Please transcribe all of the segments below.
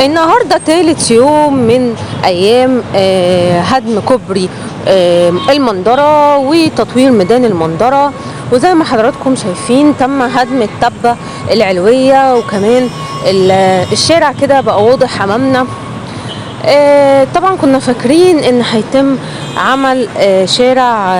النهارده تالت يوم من ايام هدم كوبري المندرة وتطوير ميدان المندرة. وزي ما حضراتكم شايفين تم هدم التبة العلوية، وكمان الشارع كده بقى واضح امامنا. طبعا كنا فاكرين ان هيتم عمل شارع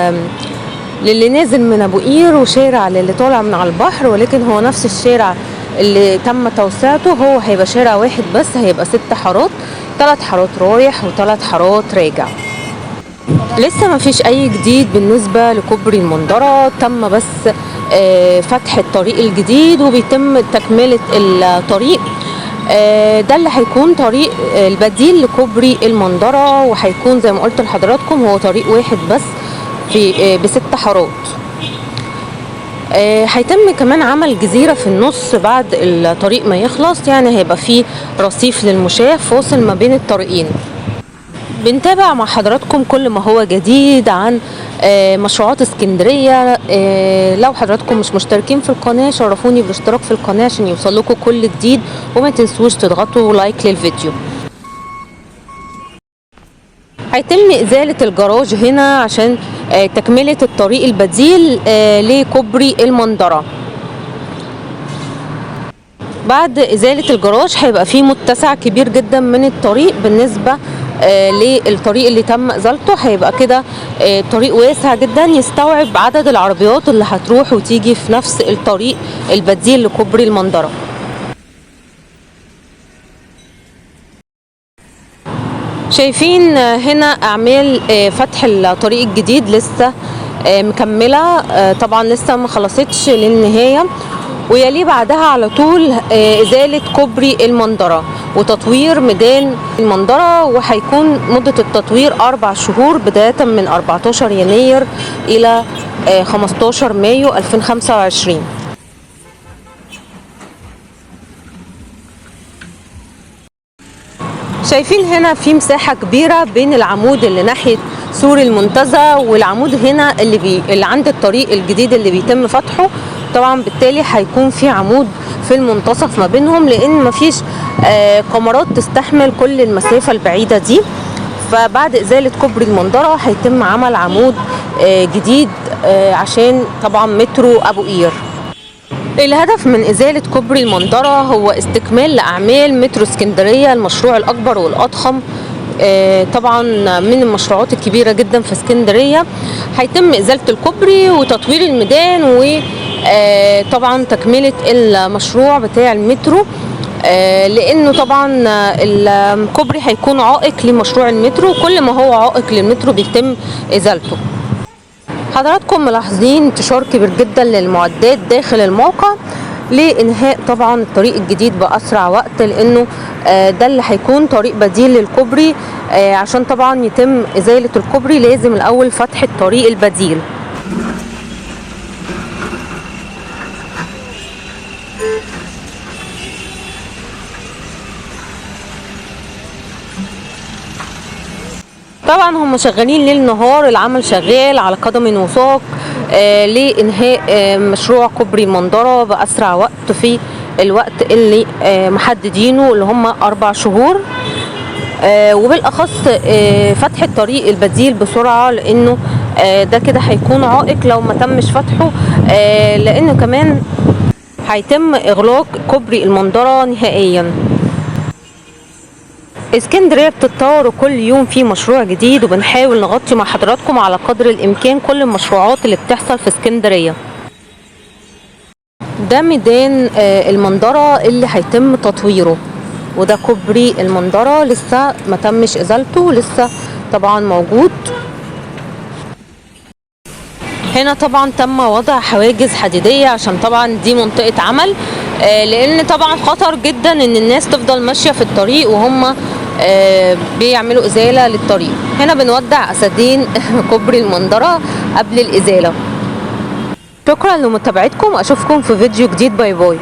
للي نازل من ابو قير وشارع للي طالع من على البحر، ولكن هو نفس الشارع اللي تم توسعته. هو هيبقى شارع واحد بس، هيبقى 6 حارات، 3 حارات رايح و3 حارات راجع. لسه ما فيش اي جديد بالنسبة لكوبري المندرة، تم بس فتح الطريق الجديد وبيتم تكملة الطريق. ده اللي هيكون طريق البديل لكوبري المندرة، وهيكون زي ما قلت لحضراتكم هو طريق واحد بس في ب6 حارات. هيتم كمان عمل جزيرة في النص بعد الطريق ما يخلص، يعني هيبقى فيه رصيف للمشاة فاصل ما بين الطريقين. بنتابع مع حضراتكم كل ما هو جديد عن مشروعات اسكندرية. لو حضراتكم مش مشتركين في القناة شرفوني بالاشتراك في القناة عشان يوصل لكم كل جديد، وما تنسوش تضغطوا لايك للفيديو. هيتم إزالة الجراج هنا عشان تكملة الطريق البديل لكوبري المندرة. بعد إزالة الجراج هيبقى فيه متسع كبير جدا من الطريق بالنسبة للطريق اللي تم ازالته. هيبقى كده طريق واسع جدا يستوعب عدد العربيات اللي هتروح وتيجي في نفس الطريق البديل لكوبري المندرة. شايفين هنا اعمال فتح الطريق الجديد لسه مكملة، طبعا لسه ما خلصتش للنهاية، ويليه بعدها على طول إزالة كوبري المندرة وتطوير ميدان المندرة. وهيكون مدة التطوير 4 شهور بداية من 14 يناير إلى 15 مايو 2025. شايفين هنا في مساحة كبيرة بين العمود اللي ناحية سور المنتزه والعمود هنا اللي عند الطريق الجديد اللي بيتم فتحه. طبعا بالتالي هيكون في عمود في المنتصف ما بينهم، لان مفيش كاميرات تستحمل كل المسافة البعيدة دي. فبعد ازالة كوبري المندرة هيتم عمل عمود جديد عشان طبعا مترو ابو قير. الهدف من إزالة كوبري المندرة هو استكمال لأعمال مترو اسكندرية، المشروع الأكبر والأضخم طبعا من المشروعات الكبيرة جدا في اسكندرية. هيتم إزالة الكوبري وتطوير الميدان وطبعا تكملة المشروع بتاع المترو، لأنه طبعا الكوبري هيكون عائق لمشروع المترو، كل ما هو عائق للمترو بيتم إزالته. حضراتكم ملاحظين انتشار كبير جدا للمعدات داخل الموقع لإنهاء طبعا الطريق الجديد بأسرع وقت، لأنه ده اللي هيكون طريق بديل للكوبري. عشان طبعا يتم إزالة الكوبري لازم الأول فتح الطريق البديل. طبعا هم شغالين ليل نهار، العمل شغال على قدم وساق لإنهاء مشروع كوبري المندرة بأسرع وقت في الوقت اللي محددينه اللي هم 4 شهور، وبالأخص فتح الطريق البديل بسرعة، لأنه ده كده هيكون عائق لو ما تمش فتحه، لأنه كمان هيتم إغلاق كوبري المندرة نهائيا. اسكندرية بتتطور كل يوم في مشروع جديد، وبنحاول نغطي مع حضراتكم على قدر الامكان كل المشروعات اللي بتحصل في اسكندرية. ده ميدان المندرة اللي هيتم تطويره، وده كوبري المندرة لسه ما تمش ازالته، لسه طبعا موجود. هنا طبعا تم وضع حواجز حديدية عشان طبعا دي منطقة عمل، لان طبعا خطر جدا ان الناس تفضل ماشية في الطريق وهم بيعملوا ازالة للطريق. هنا بنودع اسدين كوبري المندرة قبل الازالة. شكرا لمتابعتكم، اشوفكم في فيديو جديد، باي باي.